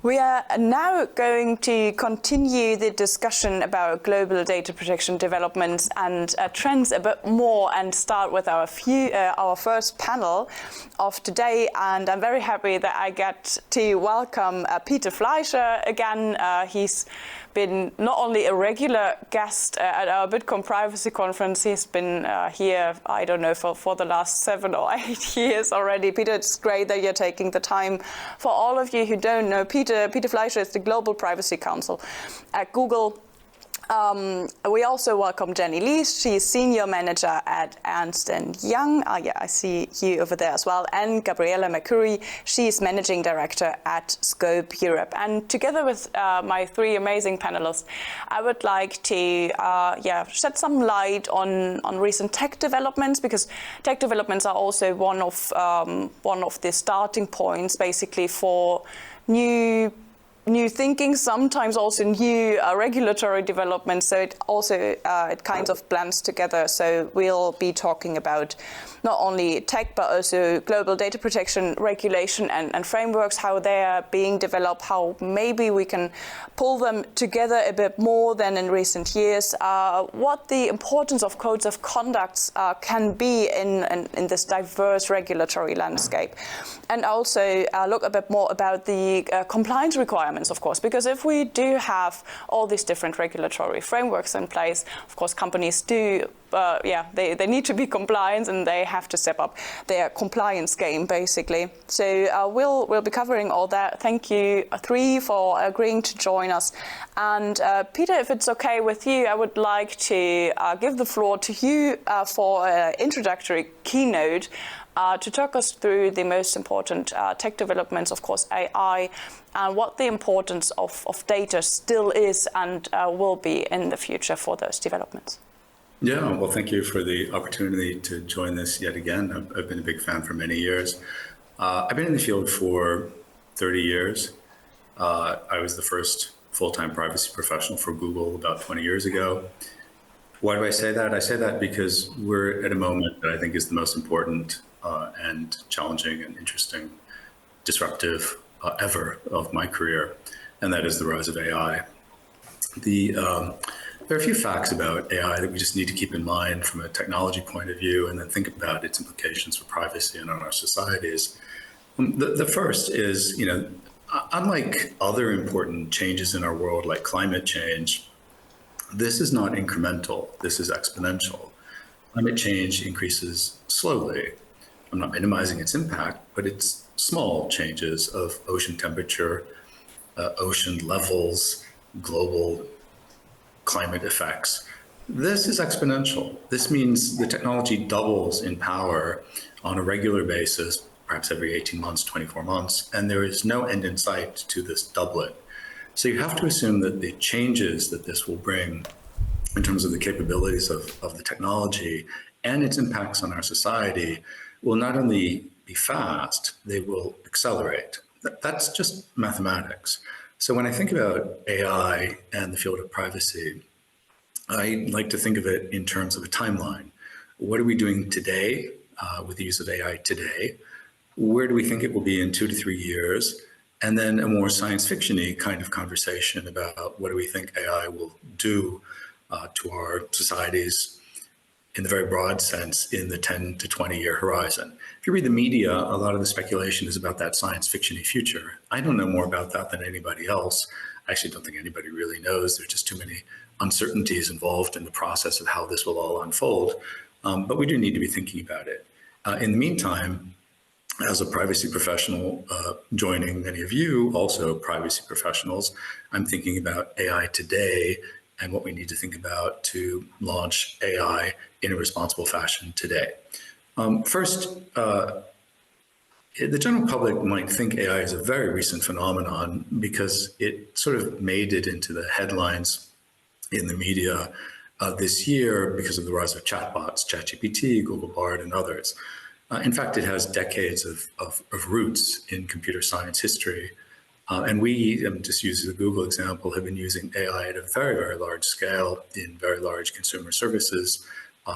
We are now going to continue the discussion about global data protection developments and trends a bit more, and start with our first panel of today. And I'm very happy that I get to welcome Peter Fleischer again. He's been not only a regular guest at our Bitcoin Privacy Conference, he's been here, I don't know, for the last 7 or 8 years already. Peter, it's great that you're taking the time. For all of you who don't know, Peter Fleischer is the Global Privacy Counsel at Google. We also welcome Jenny Lee. She's Senior Manager at Ernst & Young. Yeah, I see you over there as well. And Gabriela Mercuri, she's Managing Director at Scope Europe. And together with my 3 amazing panelists, I would like to shed some light on recent tech developments, because tech developments are also one of the starting points, basically, for new thinking, sometimes also new regulatory developments. So it also it kind of blends together. So we'll be talking about not only tech, but also global data protection regulation and frameworks, how they are being developed, how maybe we can pull them together a bit more than in recent years, what the importance of codes of conduct can be in this diverse regulatory landscape, and also look a bit more about the compliance requirements, of course, because if we do have all these different regulatory frameworks in place, of course, companies do, they need to be compliant, and they have to step up their compliance game, basically. So we'll be covering all that. Thank you, 3, for agreeing to join us. And Peter, if it's okay with you, I would like to give the floor to you for an introductory keynote to talk us through the most important tech developments, of course, AI, and what the importance of data still is and will be in the future for those developments. Yeah, well, thank you for the opportunity to join this yet again. I've been a big fan for many years. I've been in the field for 30 years. I was the first full-time privacy professional for Google about 20 years ago. Why do I say that? I say that because we're at a moment that I think is the most important and challenging and interesting, disruptive ever of my career, and that is the rise of AI. There are a few facts about AI that we just need to keep in mind from a technology point of view, and then think about its implications for privacy and on our societies. The first is, unlike other important changes in our world, like climate change, this is not incremental, this is exponential. Climate change increases slowly. I'm not minimizing its impact, but it's small changes of ocean temperature, ocean levels, global climate effects. This is exponential. This means the technology doubles in power on a regular basis, perhaps every 18 months, 24 months, and there is no end in sight to this doublet. So you have to assume that the changes that this will bring in terms of the capabilities of the technology and its impacts on our society will not only be fast, they will accelerate. That's just mathematics. So when I think about AI and the field of privacy, I like to think of it in terms of a timeline. What are we doing today with the use of AI today? Where do we think it will be in 2 to 3 years? And then a more science fiction-y kind of conversation about what do we think AI will do to our societies in the very broad sense in the 10 to 20-year horizon. If you read the media, a lot of the speculation is about that science fiction-y future. I don't know more about that than anybody else. I actually don't think anybody really knows. There's just too many uncertainties involved in the process of how this will all unfold. But we do need to be thinking about it. In the meantime, as a privacy professional, joining many of you, also privacy professionals, I'm thinking about AI today and what we need to think about to launch AI in a responsible fashion today. First, the general public might think AI is a very recent phenomenon because it sort of made it into the headlines in the media this year because of the rise of chatbots, ChatGPT, Google Bard, and others. In fact, it has decades of roots in computer science history. And we, just use the Google example, have been using AI at a very, very large scale in very large consumer services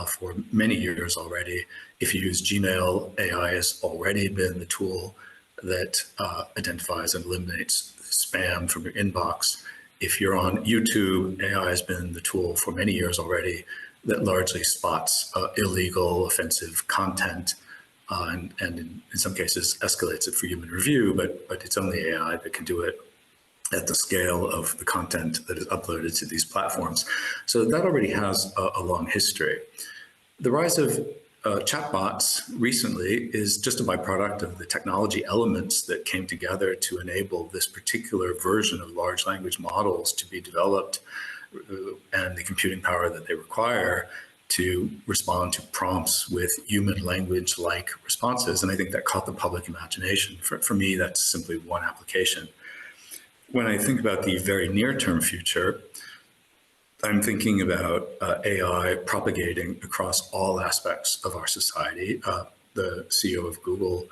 for many years already. If you use Gmail, AI has already been the tool that identifies and eliminates spam from your inbox. If you're on YouTube, AI has been the tool for many years already that largely spots illegal, offensive content, and in some cases escalates it for human review, but it's only AI that can do it at the scale of the content that is uploaded to these platforms. So that already has a long history. The rise of chatbots recently is just a byproduct of the technology elements that came together to enable this particular version of large language models to be developed and the computing power that they require to respond to prompts with human language-like responses. And I think that caught the public imagination. For me, that's simply one application. When I think about the very near-term future, I'm thinking about AI propagating across all aspects of our society. The CEO of Google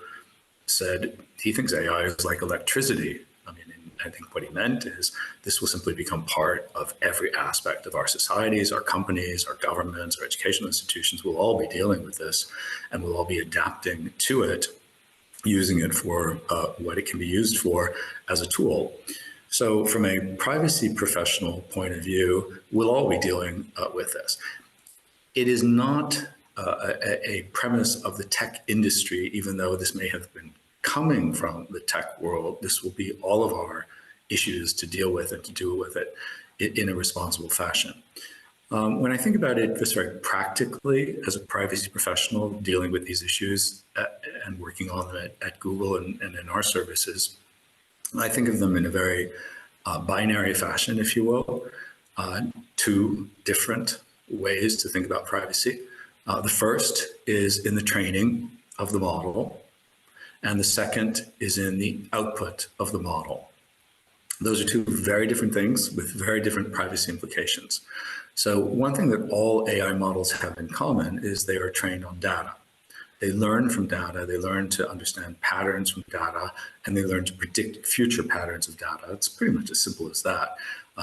said he thinks AI is like electricity. I mean, I think what he meant is this will simply become part of every aspect of our societies, our companies, our governments, our educational institutions will all be dealing with this, and we'll all be adapting to it, using it for what it can be used for as a tool. So from a privacy professional point of view, we'll all be dealing with this. It is not a premise of the tech industry, even though this may have been coming from the tech world. This will be all of our issues to deal with and to do with it in a responsible fashion. When I think about it just very practically as a privacy professional dealing with these issues and working on them at Google and in our services, I think of them in a very binary fashion, if you will, two different ways to think about privacy. The first is in the training of the model, and the second is in the output of the model. Those are two very different things with very different privacy implications. So one thing that all AI models have in common is they are trained on data. They learn from data, they learn to understand patterns from data, and they learn to predict future patterns of data. It's pretty much as simple as that,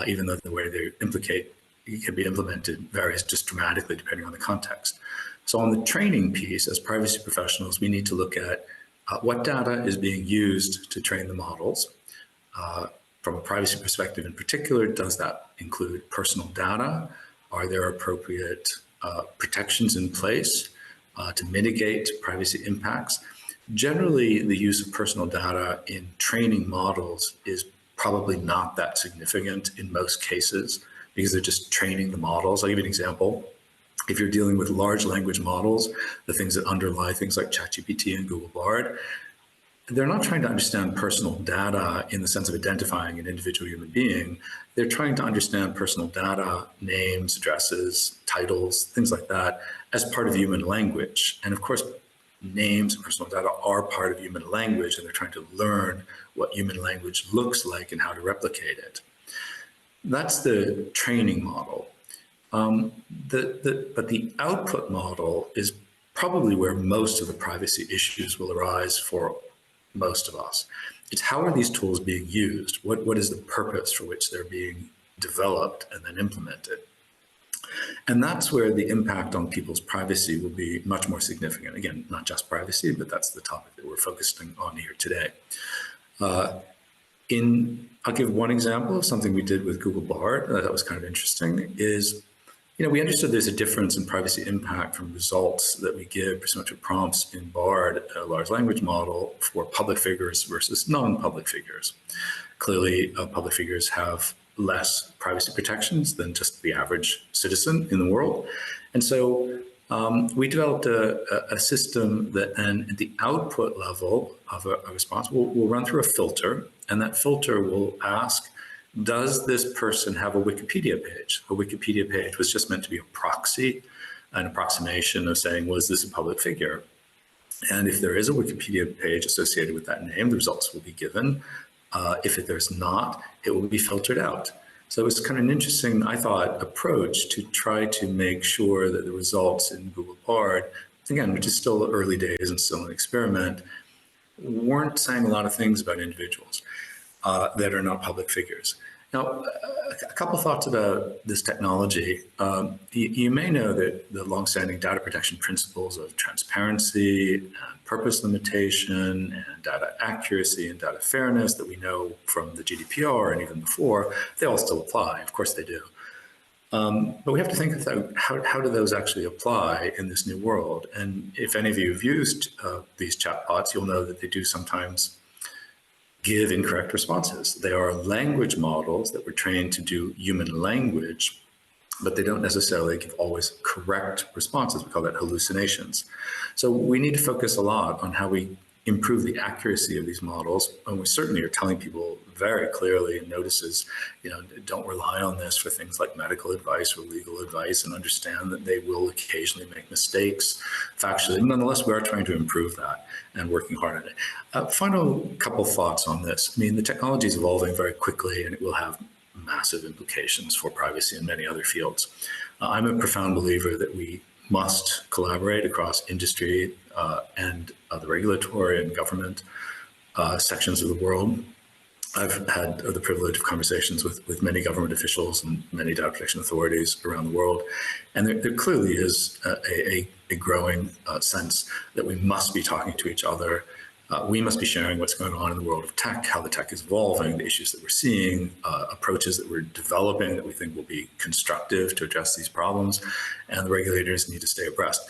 even though the way they can be implemented varies just dramatically depending on the context. So on the training piece, as privacy professionals, we need to look at what data is being used to train the models. From a privacy perspective in particular, does that include personal data? Are there appropriate protections in place to mitigate privacy impacts? Generally, the use of personal data in training models is probably not that significant in most cases because they're just training the models. I'll give you an example. If you're dealing with large language models, the things that underlie things like ChatGPT and Google Bard, they're not trying to understand personal data in the sense of identifying an individual human being. They're trying to understand personal data, names, addresses, titles, things like that, as part of human language. And of course, names and personal data are part of human language, and they're trying to learn what human language looks like and how to replicate it. That's the training model. But the output model is probably where most of the privacy issues will arise for most of us. It's how are these tools being used? What is the purpose for which they're being developed and then implemented? And that's where the impact on people's privacy will be much more significant. Again, not just privacy, but that's the topic that we're focusing on here today. I'll give one example of something we did with Google Bard that was kind of interesting is, we understood there's a difference in privacy impact from results that we give pursuant to prompts in Bard, a large language model, for public figures versus non-public figures. Clearly, public figures have less privacy protections than just the average citizen in the world. And so we developed a system that then at the output level of a response will run through a filter, and that filter will ask, does this person have a Wikipedia page? A Wikipedia page was just meant to be a proxy, an approximation of saying, was this a public figure? And if there is a Wikipedia page associated with that name, the results will be given. If there's not, it will be filtered out. So it's kind of an interesting, I thought, approach to try to make sure that the results in Google Bard, again, which is still early days and still an experiment, weren't saying a lot of things about individuals that are not public figures. Now, a couple thoughts about this technology. You may know that the longstanding data protection principles of transparency and purpose limitation and data accuracy and data fairness that we know from the GDPR and even before, they all still apply. Of course they do. But we have to think about how do those actually apply in this new world? And if any of you have used these chatbots, you'll know that they do sometimes give incorrect responses. They are language models that were trained to do human language, but they don't necessarily give always correct responses. We call that hallucinations. So we need to focus a lot on how we improve the accuracy of these models. And we certainly are telling people very clearly in notices, don't rely on this for things like medical advice or legal advice, and understand that they will occasionally make mistakes factually. Nonetheless, we are trying to improve that and working hard on it. Final couple thoughts on this. I mean, the technology is evolving very quickly, and it will have massive implications for privacy in many other fields. I'm a profound believer that we must collaborate across industry and the regulatory and government sections of the world. I've had the privilege of conversations with many government officials and many data protection authorities around the world. And there clearly is a growing sense that we must be talking to each other. We must be sharing what's going on in the world of tech, how the tech is evolving, the issues that we're seeing, approaches that we're developing that we think will be constructive to address these problems, and the regulators need to stay abreast.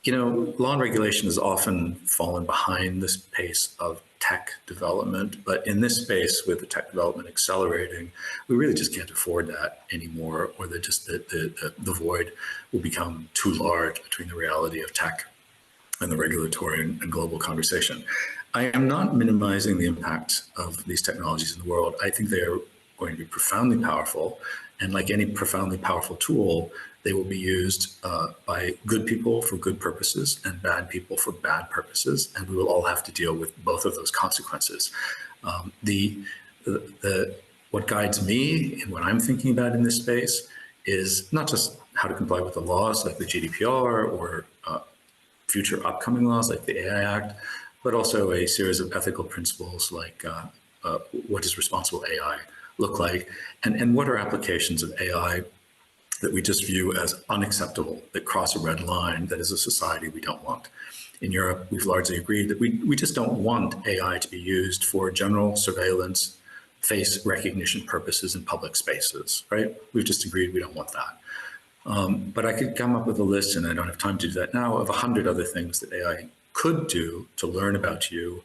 Law and regulation has often fallen behind this pace of tech development, but in this space, with the tech development accelerating, we really just can't afford that anymore, or the void will become too large between the reality of tech and the regulatory and global conversation. I am not minimizing the impact of these technologies in the world. I think they are going to be profoundly powerful, and like any profoundly powerful tool, they will be used by good people for good purposes and bad people for bad purposes, and we will all have to deal with both of those consequences. What guides me and what I'm thinking about in this space is not just how to comply with the laws like the GDPR or future upcoming laws like the AI Act, but also a series of ethical principles like what does responsible AI look like, and what are applications of AI that we just view as unacceptable, that cross a red line, that as a society we don't want. In Europe, we've largely agreed that we just don't want AI to be used for general surveillance, face recognition purposes in public spaces, right? We've just agreed we don't want that. But I could come up with a list, and I don't have time to do that now, of 100 other things that AI could do to learn about you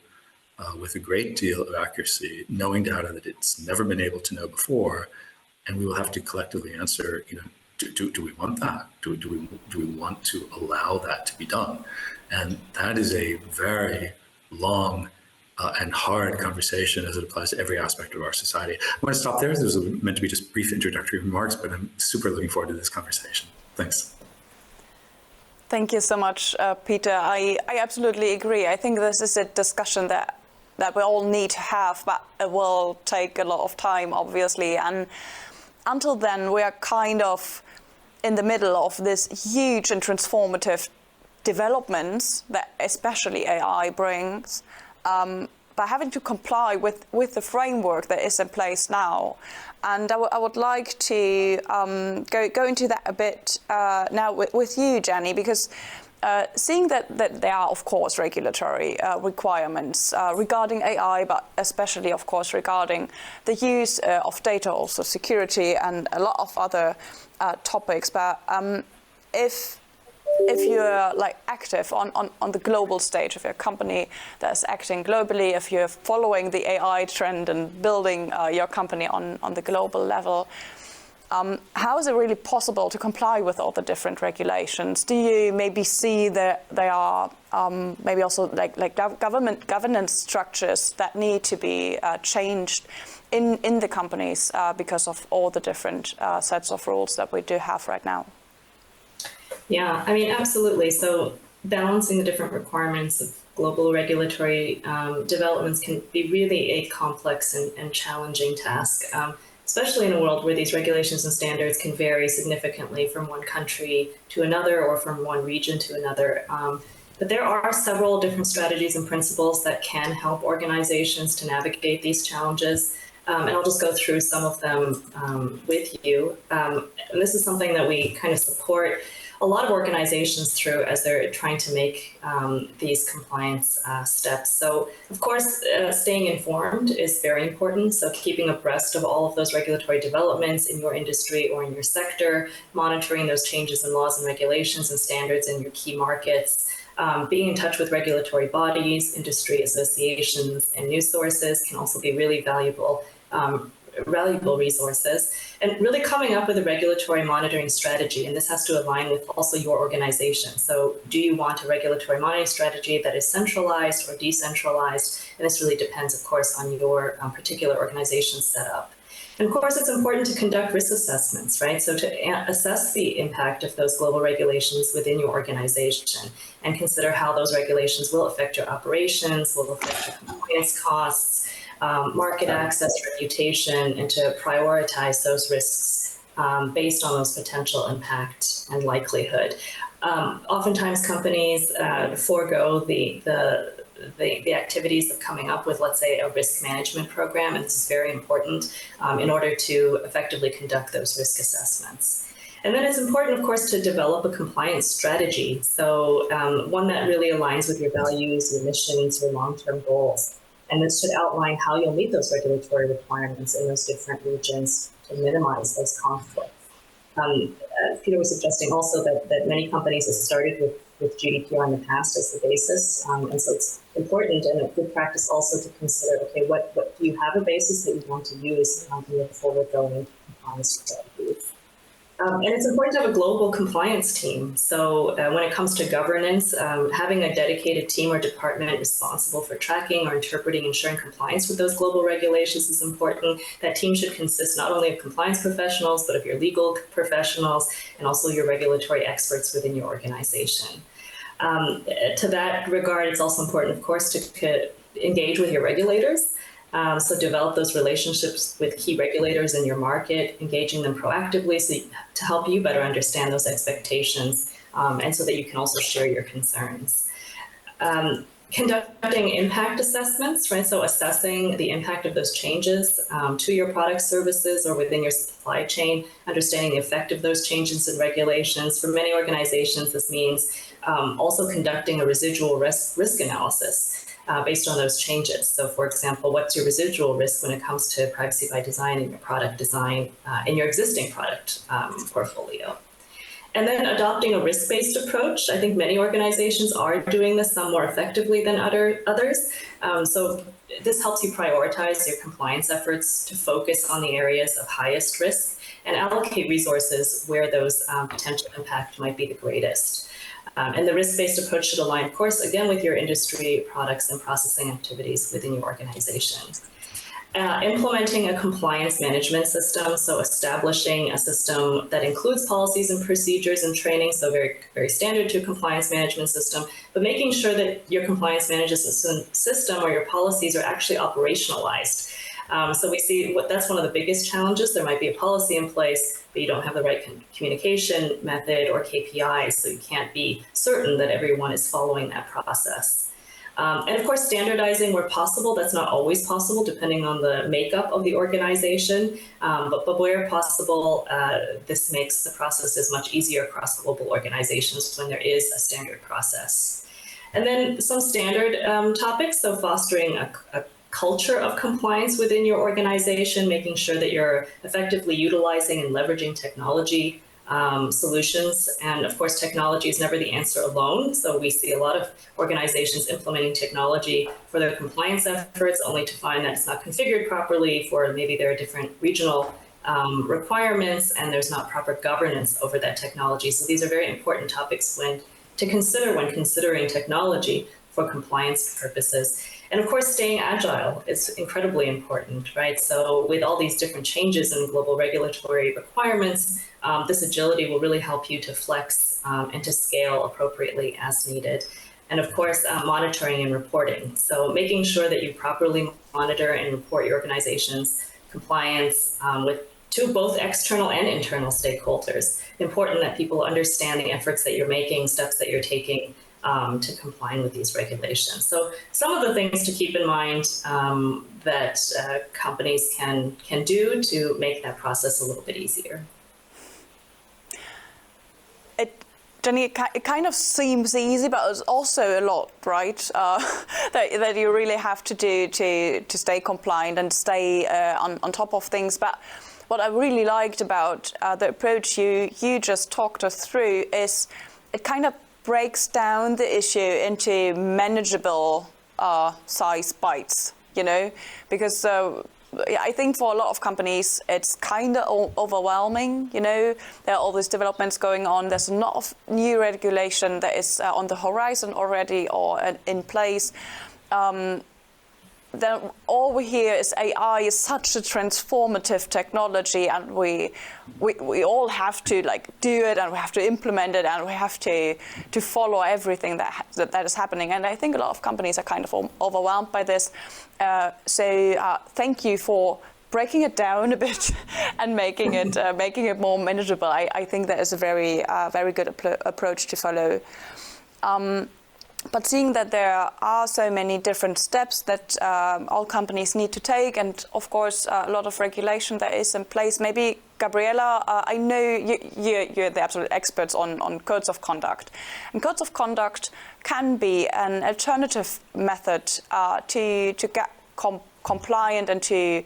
with a great deal of accuracy, knowing data that it's never been able to know before. And we will have to collectively answer, do we want that? Do we want to allow that to be done? And that is a very long and hard conversation as it applies to every aspect of our society. I'm going to stop there. This was meant to be just brief introductory remarks, but I'm super looking forward to this conversation. Thanks. Thank you so much, Peter. I absolutely agree. I think this is a discussion that we all need to have, but it will take a lot of time, obviously. And until then, we are kind of in the middle of this huge and transformative developments that especially AI brings, by having to comply with the framework that is in place now. And I would like to go into that a bit now with you, Jenny, because seeing that there are, of course, regulatory requirements regarding AI, but especially, of course, regarding the use of data, also security and a lot of other topics. But if you're active on the global stage, if you're a company that's acting globally, if you're following the AI trend and building your company on the global level, how is it really possible to comply with all the different regulations? Do you maybe see that there are maybe also like government governance structures that need to be changed in the companies because of all the different sets of rules that we do have right now? Yeah, I mean, absolutely. So balancing the different requirements of global regulatory developments can be really a complex and challenging task. Especially in a world where these regulations and standards can vary significantly from one country to another or from one region to another. But there are several different strategies and principles that can help organizations to navigate these challenges. And I'll just go through some of them with you. And this is something that we kind of support a lot of organizations through as they're trying to make these compliance steps. So, of course, staying informed is very important. So keeping abreast of all of those regulatory developments in your industry or in your sector, monitoring those changes in laws and regulations and standards in your key markets, being in touch with regulatory bodies, industry associations, and news sources can also be really valuable resources, and really coming up with a regulatory monitoring strategy. And this has to align with also your organization. So do you want a regulatory monitoring strategy that is centralized or decentralized? And this really depends, of course, on your particular organization setup. And of course, it's important to conduct risk assessments, right? So to assess the impact of those global regulations within your organization and consider how those regulations will affect your operations, will affect your compliance costs, market access, reputation, and to prioritize those risks based on those potential impact and likelihood. Oftentimes companies forego the activities of coming up with, let's say, a risk management program, and this is very important in order to effectively conduct those risk assessments. And then it's important, of course, to develop a compliance strategy. So one that really aligns with your values, your missions, your long-term goals. And this should outline how you'll meet those regulatory requirements in those different regions to minimize those conflicts. Peter was suggesting also that many companies have started with GDPR in the past as the basis. And so it's important and a good practice also to consider, okay, what do you have a basis that you want to use in your forward-going compliance strategies? And it's important to have a global compliance team. So when it comes to governance, having a dedicated team or department responsible for tracking or interpreting, ensuring compliance with those global regulations is important. That team should consist not only of compliance professionals, but of your legal professionals and also your regulatory experts within your organization. To that regard, it's also important, of course, to engage with your regulators. So develop those relationships with key regulators in your market, engaging them proactively to help you better understand those expectations and so that you can also share your concerns. Conducting impact assessments, right? So assessing the impact of those changes to your product, services, or within your supply chain, understanding the effect of those changes and regulations. For many organizations, this means also conducting a residual risk analysis. Based on those changes. So for example, what's your residual risk when it comes to privacy by design in your product design in your existing product portfolio? And then adopting a risk-based approach. I think many organizations are doing this, some more effectively than others. So this helps you prioritize your compliance efforts to focus on the areas of highest risk and allocate resources where those potential impact might be the greatest. And the risk-based approach should align, of course, again, with your industry, products, and processing activities within your organization. Implementing a compliance management system, so establishing a system that includes policies and procedures and training, so very, very standard to a compliance management system, but making sure that your compliance management system or your policies are actually operationalized. So we see that's one of the biggest challenges. There might be a policy in place, but you don't have the right communication method or KPIs, so you can't be certain that everyone is following that process. And of course, standardizing where possible. That's not always possible, depending on the makeup of the organization, but where possible, this makes the processes much easier across global organizations when there is a standard process. And then some standard topics, so fostering a culture of compliance within your organization, making sure that you're effectively utilizing and leveraging technology solutions. And of course, technology is never the answer alone. So we see a lot of organizations implementing technology for their compliance efforts, only to find that it's not configured properly, for maybe there are different regional requirements and there's not proper governance over that technology. So these are very important topics to consider when considering technology for compliance purposes. And of course, staying agile is incredibly important, right? So with all these different changes in global regulatory requirements, this agility will really help you to flex and to scale appropriately as needed. And of course, monitoring and reporting. So making sure that you properly monitor and report your organization's compliance to both external and internal stakeholders. Important that people understand the efforts that you're making, steps that you're taking to comply with these regulations. So some of the things to keep in mind that companies can do to make that process a little bit easier. Jenny, it kind of seems easy, but it's also a lot, right? That you really have to do to stay compliant and stay on top of things. But what I really liked about the approach you just talked us through is it kind of breaks down the issue into manageable size bites, because I think for a lot of companies, it's kind of overwhelming. There are all these developments going on. There's a lot of new regulation that is on the horizon already or in place. Then all we hear is AI is such a transformative technology, and we all have to do it, and we have to implement it, and we have to follow everything that is happening. And I think a lot of companies are kind of overwhelmed by this. So thank you for breaking it down a bit and making it more manageable. I think that is a very good approach to follow. But seeing that there are so many different steps that all companies need to take, and of course a lot of regulation that is in place, maybe Gabriela, I know you're the absolute experts on codes of conduct. And codes of conduct can be an alternative method to get compliant and to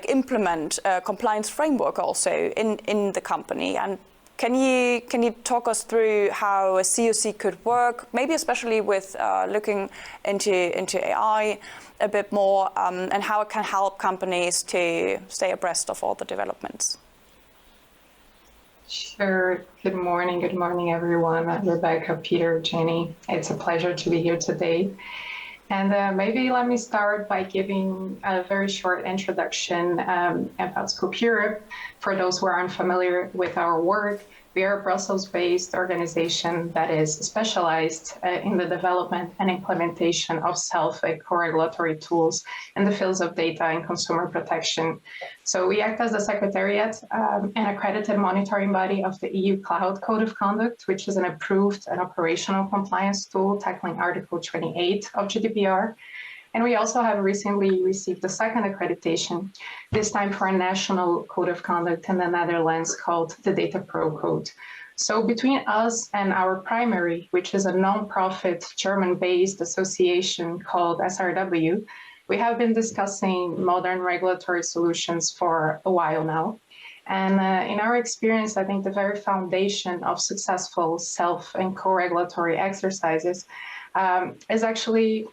implement a compliance framework also in the company. And can you talk us through how a COC could work, maybe especially with looking into AI a bit more, and how it can help companies to stay abreast of all the developments? Sure. Good morning, everyone. Rebecca, Peter, Jenny. It's a pleasure to be here today. And maybe let me start by giving a very short introduction about Scope Europe. For those who are unfamiliar with our work, we are a Brussels-based organization that is specialized in the development and implementation of co-regulatory tools in the fields of data and consumer protection. So we act as the Secretariat, an accredited monitoring body of the EU Cloud Code of Conduct, which is an approved and operational compliance tool tackling Article 28 of GDPR. And we also have recently received the second accreditation, this time for a national code of conduct in the Netherlands called the Data Pro Code. So between us and our primary, which is a non-profit German-based association called SRW, we have been discussing modern regulatory solutions for a while now. And in our experience, I think the very foundation of successful self and co-regulatory exercises is actually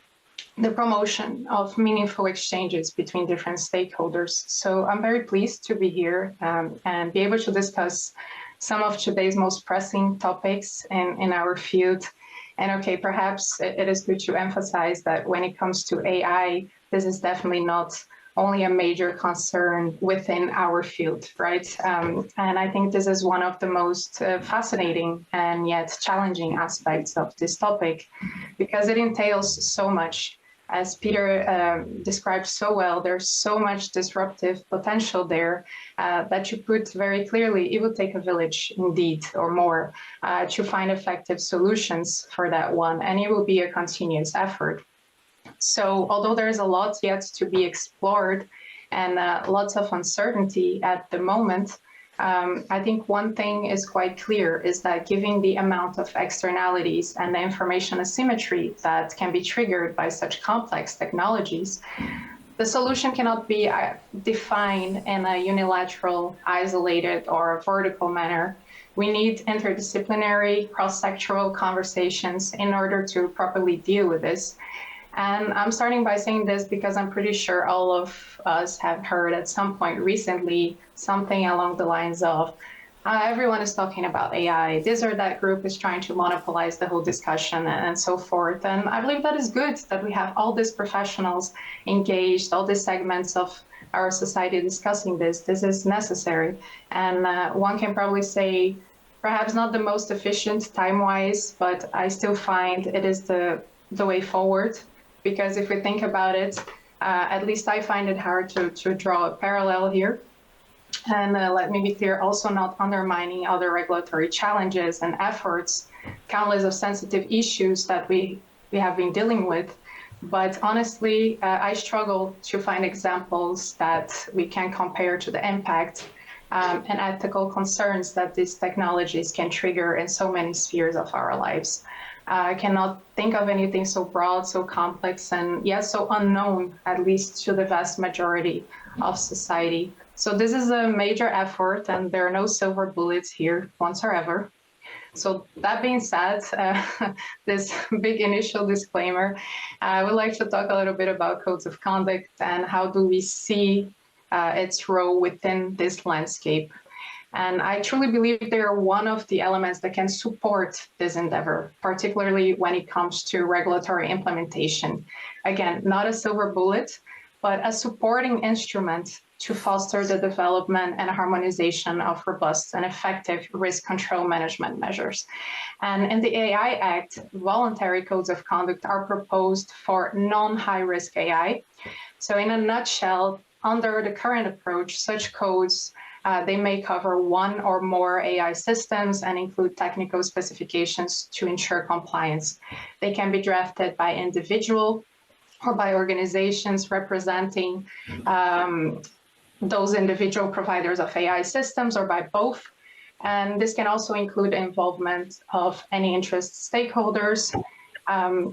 the promotion of meaningful exchanges between different stakeholders. So I'm very pleased to be here and be able to discuss some of today's most pressing topics in our field. And okay, perhaps it is good to emphasize that when it comes to AI, this is definitely not only a major concern within our field, right? And I think this is one of the most fascinating and yet challenging aspects of this topic, because it entails so much. As Peter described so well, there's so much disruptive potential there that you put very clearly, it would take a village indeed or more to find effective solutions for that one, and it will be a continuous effort. So although there's a lot yet to be explored and lots of uncertainty at the moment, I think one thing is quite clear is that given the amount of externalities and the information asymmetry that can be triggered by such complex technologies, the solution cannot be defined in a unilateral, isolated, or vertical manner. We need interdisciplinary, cross-sectoral conversations in order to properly deal with this. And I'm starting by saying this because I'm pretty sure all of us have heard at some point recently something along the lines of, everyone is talking about AI, this or that group is trying to monopolize the whole discussion and so forth. And I believe that is good that we have all these professionals engaged, all these segments of our society discussing this. This is necessary. And one can probably say, perhaps not the most efficient time-wise, but I still find it is the way forward. Because if we think about it, at least I find it hard to draw a parallel here. And let me be clear, also not undermining other regulatory challenges and efforts, countless of sensitive issues that we have been dealing with. But honestly, I struggle to find examples that we can compare to the impact and ethical concerns that these technologies can trigger in so many spheres of our lives. I cannot think of anything so broad, so complex, and yet so unknown, at least to the vast majority of society. So this is a major effort, and there are no silver bullets here whatsoever. So that being said, this big initial disclaimer, I would like to talk a little bit about codes of conduct and how do we see its role within this landscape. And I truly believe they are one of the elements that can support this endeavor, particularly when it comes to regulatory implementation. Again, not a silver bullet, but a supporting instrument to foster the development and harmonization of robust and effective risk control management measures. And in the AI Act, voluntary codes of conduct are proposed for non-high-risk AI. So in a nutshell, under the current approach, such codes they may cover one or more AI systems and include technical specifications to ensure compliance. They can be drafted by individual or by organizations representing those individual providers of AI systems, or by both. And this can also include involvement of any interest stakeholders.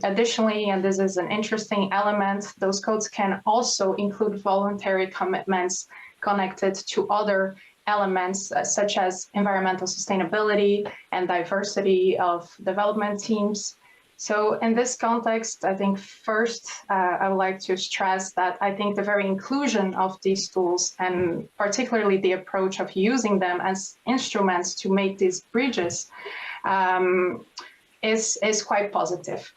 Additionally, and this is an interesting element, those codes can also include voluntary commitments connected to other elements such as environmental sustainability and diversity of development teams. So in this context, I think first I would like to stress that I think the very inclusion of these tools, and particularly the approach of using them as instruments to make these bridges, is quite positive.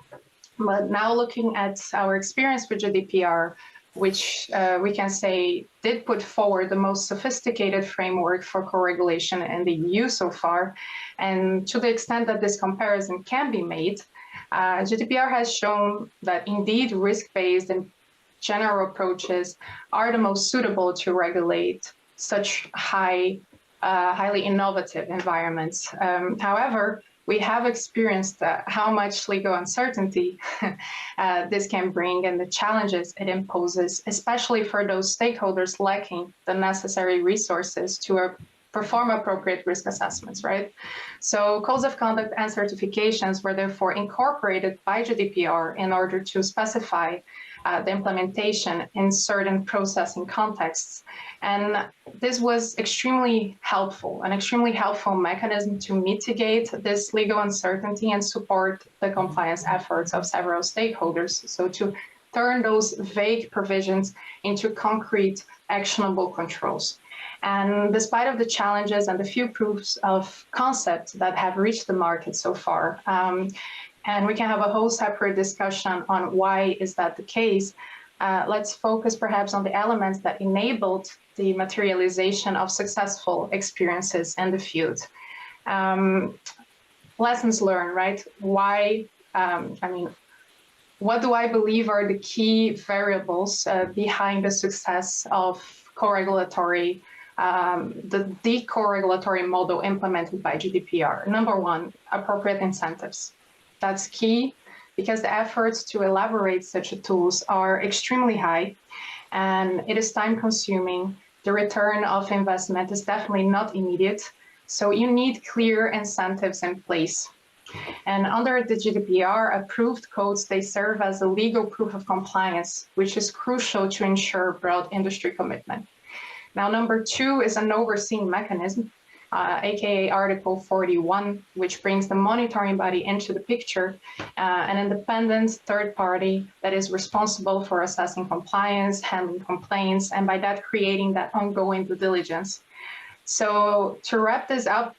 But now looking at our experience with GDPR, which we can say did put forward the most sophisticated framework for co-regulation in the EU so far, and to the extent that this comparison can be made, GDPR has shown that indeed risk-based and general approaches are the most suitable to regulate such highly innovative environments. However, we have experienced how much legal uncertainty this can bring and the challenges it imposes, especially for those stakeholders lacking the necessary resources to perform appropriate risk assessments, right? So codes of conduct and certifications were therefore incorporated by GDPR in order to specify the implementation in certain processing contexts. And this was extremely helpful, an extremely helpful mechanism to mitigate this legal uncertainty and support the compliance efforts of several stakeholders. So to turn those vague provisions into concrete, actionable controls. And despite of the challenges and the few proofs of concept that have reached the market so far, and we can have a whole separate discussion on why is that the case, let's focus perhaps on the elements that enabled the materialization of successful experiences in the field. Lessons learned, right? Why, what do I believe are the key variables behind the success of co-regulatory, the co-regulatory model implemented by GDPR? Number one, appropriate incentives. That's key because the efforts to elaborate such tools are extremely high and it is time consuming. The return of investment is definitely not immediate. So you need clear incentives in place. And under the GDPR, approved codes, they serve as a legal proof of compliance, which is crucial to ensure broad industry commitment. Now, number two is an overseeing mechanism, aka Article 41, which brings the monitoring body into the picture, an independent third party that is responsible for assessing compliance, handling complaints, and by that creating that ongoing due diligence. So to wrap this up,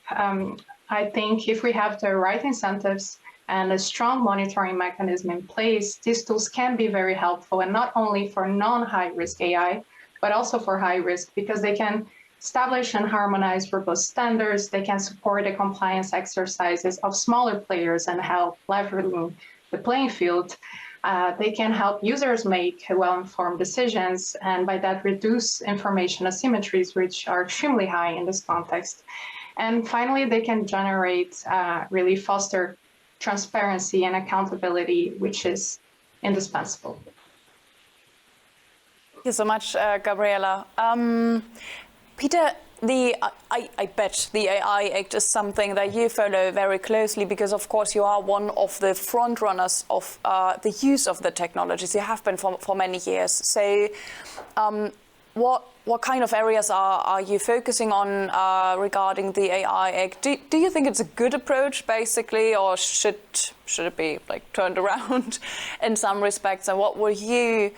I think if we have the right incentives and a strong monitoring mechanism in place, these tools can be very helpful, and not only for non-high risk AI, but also for high risk, because they can establish and harmonize robust standards, they can support the compliance exercises of smaller players and help leveling the playing field. They can help users make well-informed decisions, and by that reduce information asymmetries, which are extremely high in this context. And finally, they can generate, really foster transparency and accountability, which is indispensable. Thank you so much, Gabriela. Peter, I bet the AI Act is something that you follow very closely because, of course, you are one of the front runners of the use of the technologies. You have been for many years. So what kind of areas are you focusing on regarding the AI Act? Do you think it's a good approach, basically, or should it be like turned around in some respects? And what would you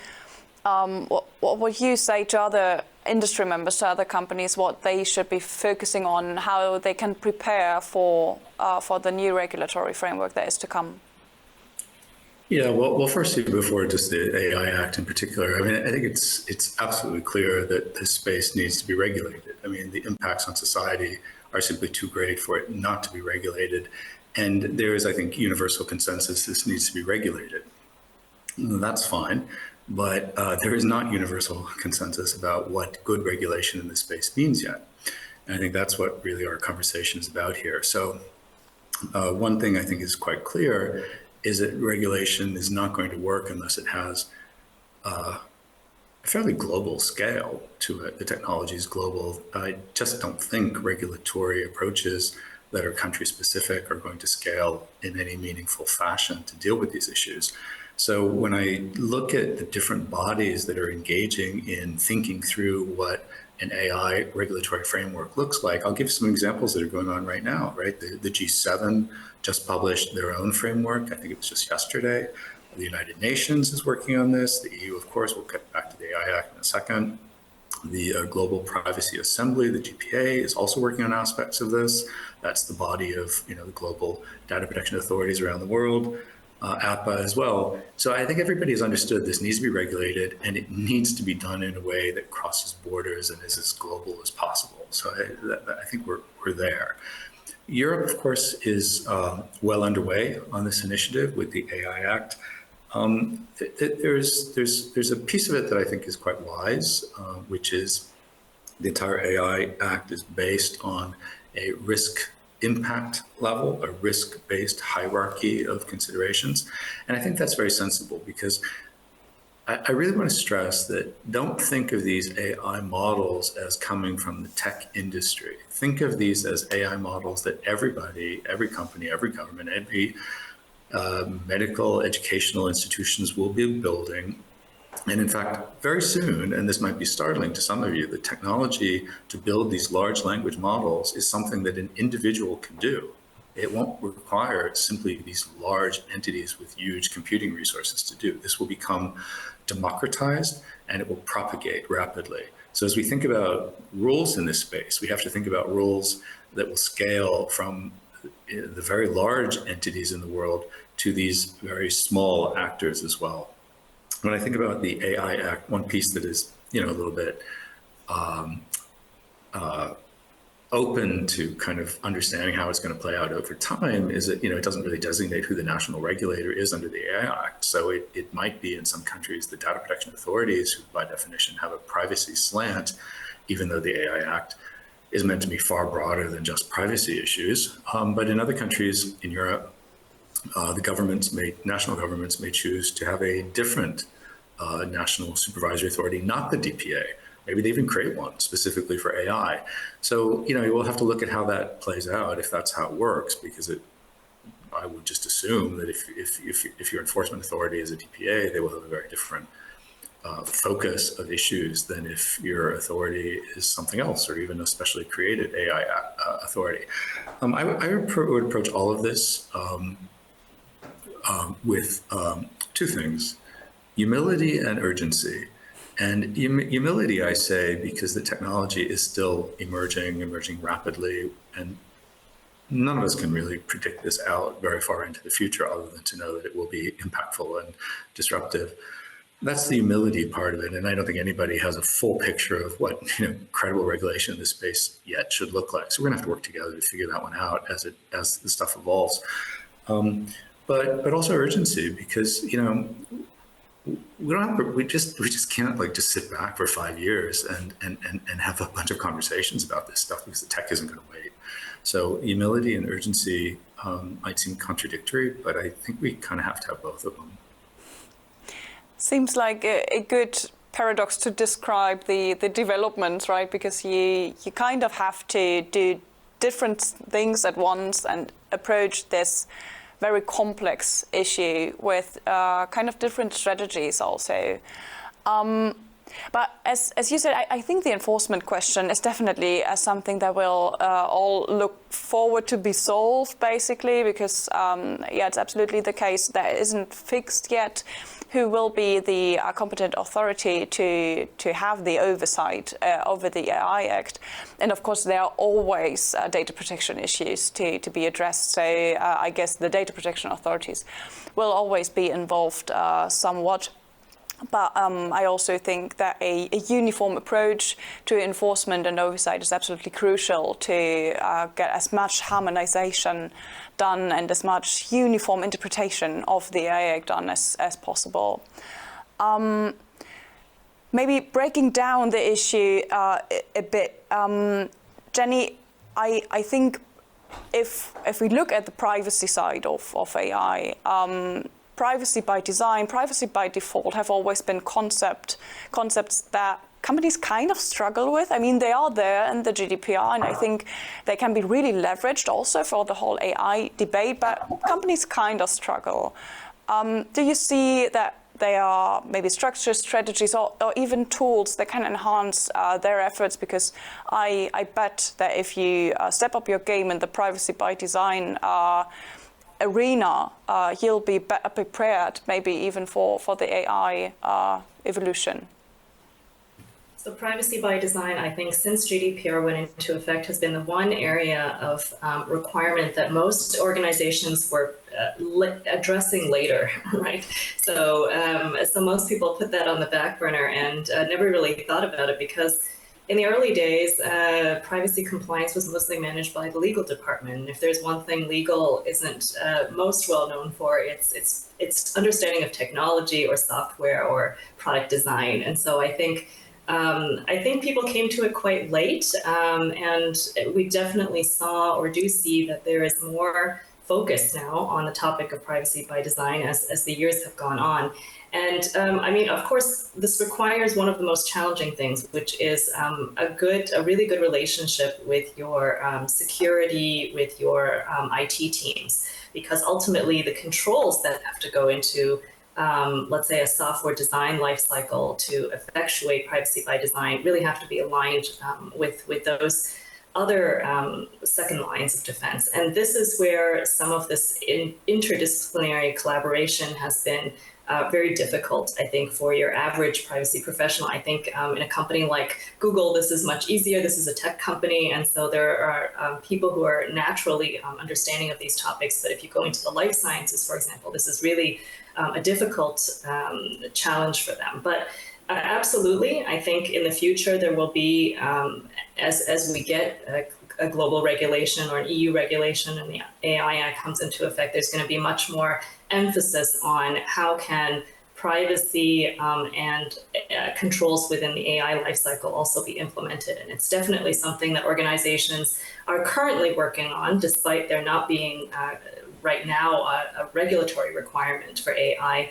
say to other industry members, to other companies, what they should be focusing on, how they can prepare for the new regulatory framework that is to come? Yeah, well, firstly, before just the AI Act in particular, I mean, I think it's absolutely clear that this space needs to be regulated. I mean, the impacts on society are simply too great for it not to be regulated. And there is, I think, universal consensus this needs to be regulated. That's fine. But there is not universal consensus about what good regulation in this space means yet. And I think that's what really our conversation is about here. So one thing I think is quite clear is that regulation is not going to work unless it has a fairly global scale to it. The technology is global. I just don't think regulatory approaches that are country specific are going to scale in any meaningful fashion to deal with these issues. So when I look at the different bodies that are engaging in thinking through what an AI regulatory framework looks like, I'll give some examples that are going on right now, right? The G7 just published their own framework. I think it was just yesterday. The United Nations is working on this. The EU, of course, we'll get back to the AI Act in a second. The Global Privacy Assembly, the GPA, is also working on aspects of this. That's the body of, the global data protection authorities around the world. APA as well. So I think everybody has understood this needs to be regulated and it needs to be done in a way that crosses borders and is as global as possible. So I think we're there. Europe, of course, is well underway on this initiative with the AI Act. There's a piece of it that I think is quite wise, which is the entire AI Act is based on a risk impact level, a risk-based hierarchy of considerations. And I think that's very sensible because I really want to stress that don't think of these AI models as coming from the tech industry. Think of these as AI models that everybody, every company, every government, every medical educational institutions will be building. And in fact, very soon, and this might be startling to some of you, the technology to build these large language models is something that an individual can do. It won't require simply these large entities with huge computing resources to do. This will become democratized and it will propagate rapidly. So as we think about rules in this space, we have to think about rules that will scale from the very large entities in the world to these very small actors as well. When I think about the AI Act, one piece that is, a little bit open to kind of understanding how it's going to play out over time is that, it doesn't really designate who the national regulator is under the AI Act. So it might be in some countries the data protection authorities who by definition have a privacy slant, even though the AI Act is meant to be far broader than just privacy issues. But in other countries in Europe, national governments may choose to have a different national supervisory authority, not the DPA. Maybe they even create one specifically for AI. So, we'll have to look at how that plays out if that's how it works, because I would just assume that if your enforcement authority is a DPA, they will have a very different focus of issues than if your authority is something else or even a specially created AI authority. I would approach all of this with two things: humility and urgency. And humility, I say, because the technology is still emerging rapidly, and none of us can really predict this out very far into the future other than to know that it will be impactful and disruptive. That's the humility part of it, and I don't think anybody has a full picture of what credible regulation in this space yet should look like. So we're gonna have to work together to figure that one out as the stuff evolves. But also urgency, because we just can't just sit back for 5 years and have a bunch of conversations about this stuff because the tech isn't going to wait. So humility and urgency might seem contradictory, but I think we kind of have to have both of them. Seems like a good paradox to describe the developments, right? Because you kind of have to do different things at once and approach this very complex issue with kind of different strategies also. But as you said, I think the enforcement question is definitely something that we'll all look forward to be solved, basically, because yeah, it's absolutely the case that it isn't fixed yet. Who will be the competent authority to have the oversight over the AI Act? And of course, there are always data protection issues to be addressed. So I guess the data protection authorities will always be involved somewhat. But I also think that a uniform approach to enforcement and oversight is absolutely crucial to get as much harmonization done and as much uniform interpretation of the AI Act done as possible. Maybe breaking down the issue a bit, Jenny, I think if we look at the privacy side of AI, privacy by design, privacy by default have always been concepts that companies kind of struggle with. I mean, they are there in the GDPR, and I think they can be really leveraged also for the whole AI debate, but companies kind of struggle. Do you see that there are maybe structures, strategies, or even tools that can enhance their efforts? Because I bet that if you step up your game in the privacy by design arena, you'll be better prepared, maybe even for the AI evolution. So privacy by design, I think, since GDPR went into effect, has been the one area of requirement that most organizations were addressing later, right? So, so most people put that on the back burner and never really thought about it, because in the early days, privacy compliance was mostly managed by the legal department. And if there's one thing legal isn't most well known for, it's understanding of technology or software or product design. And so I think people came to it quite late, and we definitely saw or do see that there is more focus now on the topic of privacy by design as the years have gone on. And I mean, of course, this requires one of the most challenging things, which is a really good relationship with your security, with your IT teams, because ultimately the controls that have to go into let's say a software design lifecycle to effectuate privacy by design really have to be aligned with those other second lines of defense. And this is where some of this interdisciplinary collaboration has been very difficult, I think, for your average privacy professional. I think in a company like Google, this is much easier. This is a tech company, and so there are people who are naturally understanding of these topics. But if you go into the life sciences, for example, this is really a difficult challenge for them. But absolutely, I think in the future there will be, as we get a global regulation or an EU regulation and the AI Act comes into effect, there's going to be much more emphasis on how can privacy and controls within the AI lifecycle also be implemented. And it's definitely something that organizations are currently working on, despite there not being right now a regulatory requirement for AI.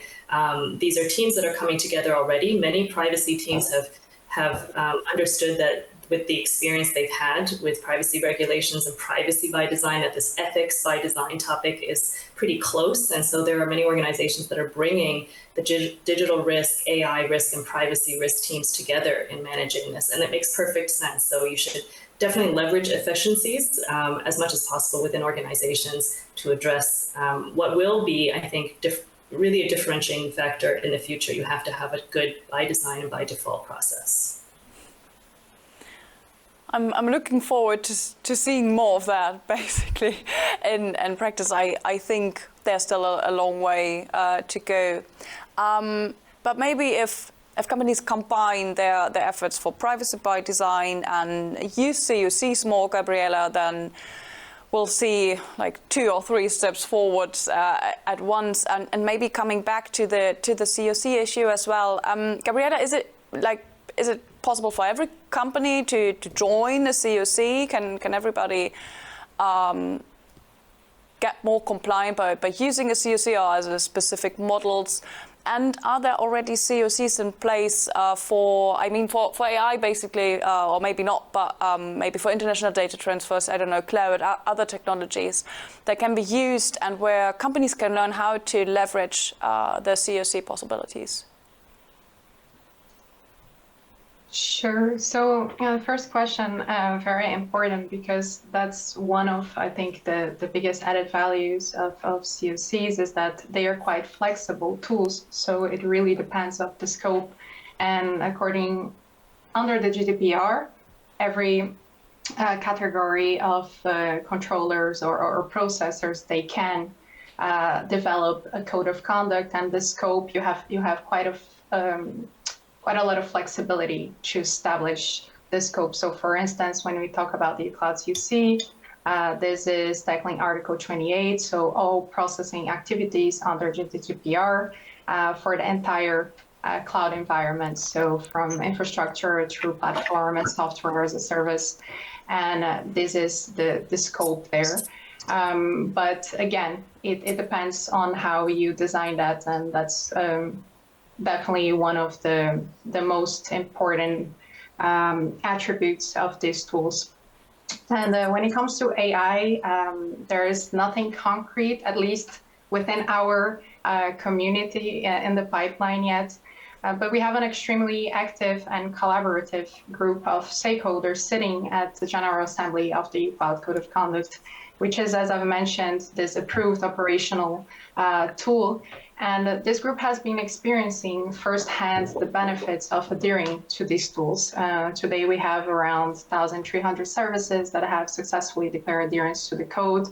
These are teams that are coming together already. Many privacy teams have understood that with the experience they've had with privacy regulations and privacy by design, that this ethics by design topic is pretty close. And so there are many organizations that are bringing the digital risk, AI risk, and privacy risk teams together in managing this. And it makes perfect sense. So you should definitely leverage efficiencies as much as possible within organizations to address what will be, I think, really a differentiating factor in the future. You have to have a good by design and by default process. I'm looking forward to seeing more of that, basically, in practice. I think there's still a long way to go. But maybe if companies combine their efforts for privacy by design and use COCs more, Gabriela, then we'll see like 2 or 3 steps forward at once. And maybe coming back to the COC issue as well. Gabriela, is it possible for every company to join a COC? Can everybody get more compliant by using a COC, or are there specific models And are there already COCs in place for AI basically, or maybe not, but maybe for international data transfers, I don't know, cloud, other technologies that can be used and where companies can learn how to leverage the COC possibilities? Sure. So, the first question, very important, because that's one of, I think, the biggest added values of COCs is that they are quite flexible tools. So it really depends on the scope. And under the GDPR, every category of controllers or processors, they can develop a code of conduct, and the scope, you have quite a lot of flexibility to establish the scope. So for instance, when we talk about the cloud COC, this is tackling Article 28, so all processing activities under GDPR for the entire cloud environment, so from infrastructure through platform and software as a service, and this is the scope there. But again, it depends on how you design that, and that's definitely one of the most important attributes of these tools. And when it comes to AI, there is nothing concrete, at least within our community, in the pipeline yet. But we have an extremely active and collaborative group of stakeholders sitting at the General Assembly of the Cloud Code of Conduct, which is, as I've mentioned, this approved operational tool. And this group has been experiencing firsthand the benefits of adhering to these tools. Today, we have around 1,300 services that have successfully declared adherence to the code.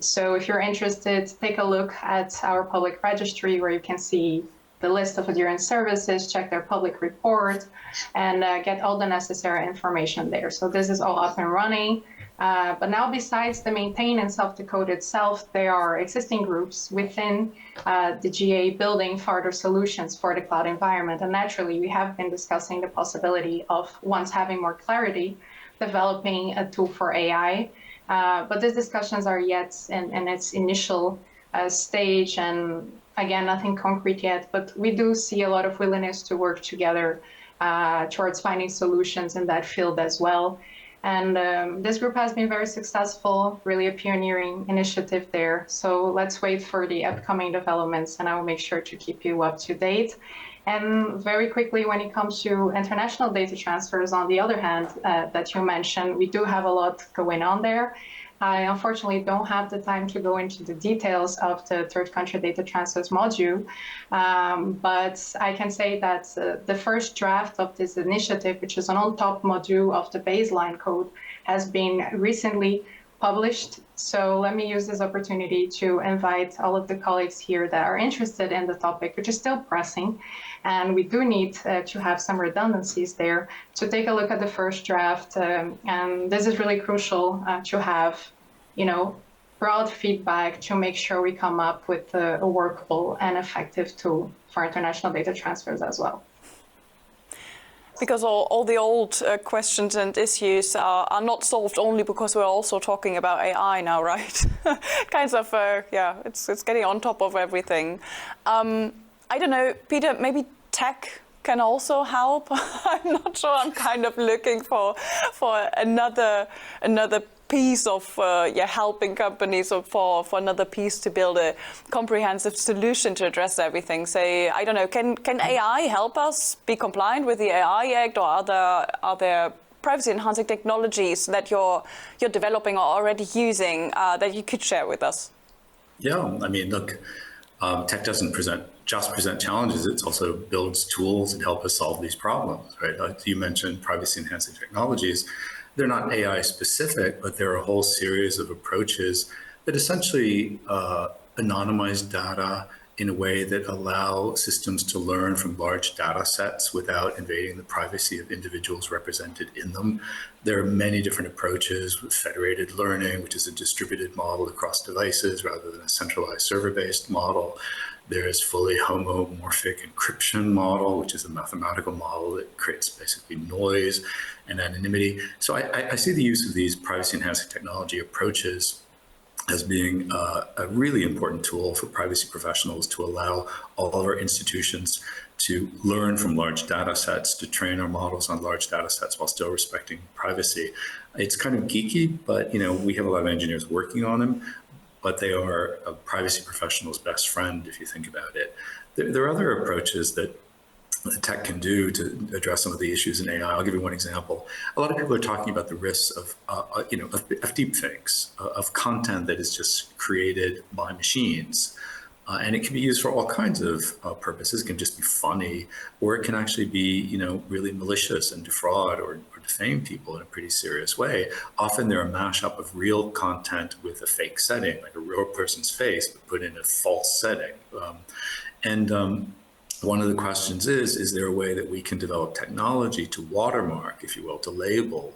So if you're interested, take a look at our public registry where you can see the list of adherence services, check their public report, and get all the necessary information there. So this is all up and running. But now, besides the maintenance of the code itself, there are existing groups within the GA building further solutions for the cloud environment. And naturally, we have been discussing the possibility of, once having more clarity, developing a tool for AI. But these discussions are yet in its initial stage, and again, nothing concrete yet. But we do see a lot of willingness to work together towards finding solutions in that field as well. And this group has been very successful, really a pioneering initiative there. So let's wait for the upcoming developments, and I will make sure to keep you up to date. And very quickly, when it comes to international data transfers, on the other hand, that you mentioned, we do have a lot going on there. I unfortunately don't have the time to go into the details of the third country data transfers module, but I can say that the first draft of this initiative, which is an on-top module of the baseline code, has been recently published. So let me use this opportunity to invite all of the colleagues here that are interested in the topic, which is still pressing, and we do need to have some redundancies there, to take a look at the first draft. And this is really crucial to have, broad feedback to make sure we come up with a workable and effective tool for international data transfers as well. Because all the old questions and issues are not solved only because we're also talking about AI now, right? Kinds of, it's getting on top of everything. I don't know, Peter, maybe tech can also help. I'm not sure. I'm kind of looking for another piece of helping companies, or for another piece to build a comprehensive solution to address everything. Say, I don't know, can AI help us be compliant with the AI Act, or are there privacy enhancing technologies that you're developing or already using that you could share with us? Yeah, I mean, look, tech doesn't just present challenges, it also builds tools that help us solve these problems, right? Like you mentioned, privacy enhancing technologies. They're not AI specific, but there are a whole series of approaches that essentially anonymize data in a way that allow systems to learn from large data sets without invading the privacy of individuals represented in them. There are many different approaches with federated learning, which is a distributed model across devices rather than a centralized server-based model. There's fully homomorphic encryption model, which is a mathematical model that creates basically noise and anonymity. So I see the use of these privacy enhancing technology approaches as being a really important tool for privacy professionals to allow all of our institutions to learn from large data sets, to train our models on large data sets while still respecting privacy. It's kind of geeky, but we have a lot of engineers working on them, but they are a privacy professional's best friend if you think about it. There are other approaches that tech can do to address some of the issues in AI. I'll give you one example. A lot of people are talking about the risks of deep fakes, of content that is just created by machines. And it can be used for all kinds of purposes. It can just be funny, or it can actually be, really malicious and defraud or defame people in a pretty serious way. Often they're a mashup of real content with a fake setting, like a real person's face, but put in a false setting. One of the questions is there a way that we can develop technology to watermark, if you will, to label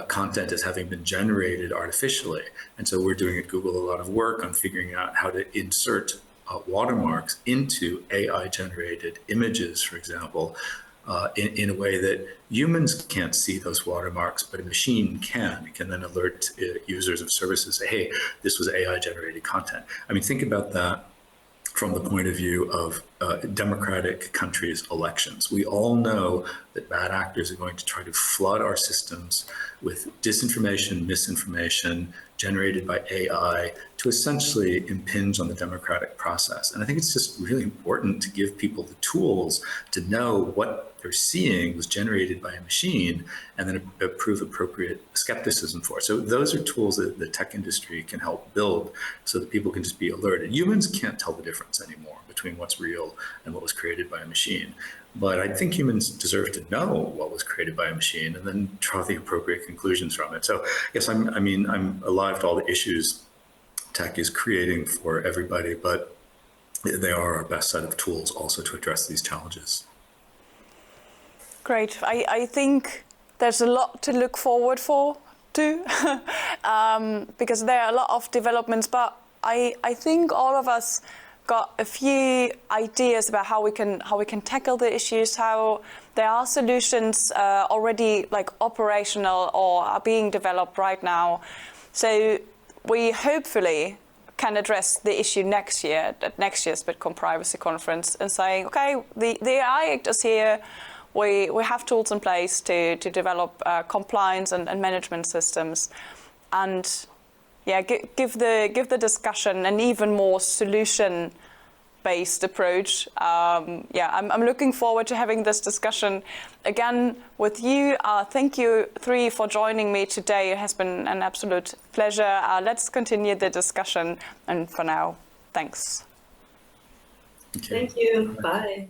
content as having been generated artificially? And so we're doing at Google a lot of work on figuring out how to insert watermarks into AI-generated images, for example, in a way that humans can't see those watermarks, but a machine can. It can then alert users of services, say, hey, this was AI-generated content. I mean, think about that from the point of view of democratic countries' elections. We all know that bad actors are going to try to flood our systems with disinformation, misinformation generated by AI to essentially impinge on the democratic process. And I think it's just really important to give people the tools to know what they're seeing was generated by a machine and then approve appropriate skepticism for it. So those are tools that the tech industry can help build so that people can just be alerted. Humans can't tell the difference anymore between what's real and what was created by a machine. But I think humans deserve to know what was created by a machine and then draw the appropriate conclusions from it. So yes, I'm alive to all the issues tech is creating for everybody, but they are our best set of tools also to address these challenges. Great. I think there's a lot to look forward to because there are a lot of developments, but I think all of us got a few ideas about how we can tackle the issues, how there are solutions already like operational or are being developed right now. So we hopefully can address the issue next year at next year's Bitcoin Privacy Conference and saying, okay, the AI Act is here. We have tools in place to develop compliance and management systems, and give the discussion an even more solution-based approach. I'm looking forward to having this discussion again with you. Thank you three for joining me today. It has been an absolute pleasure. Let's continue the discussion, and for now, thanks. Thank you. Bye.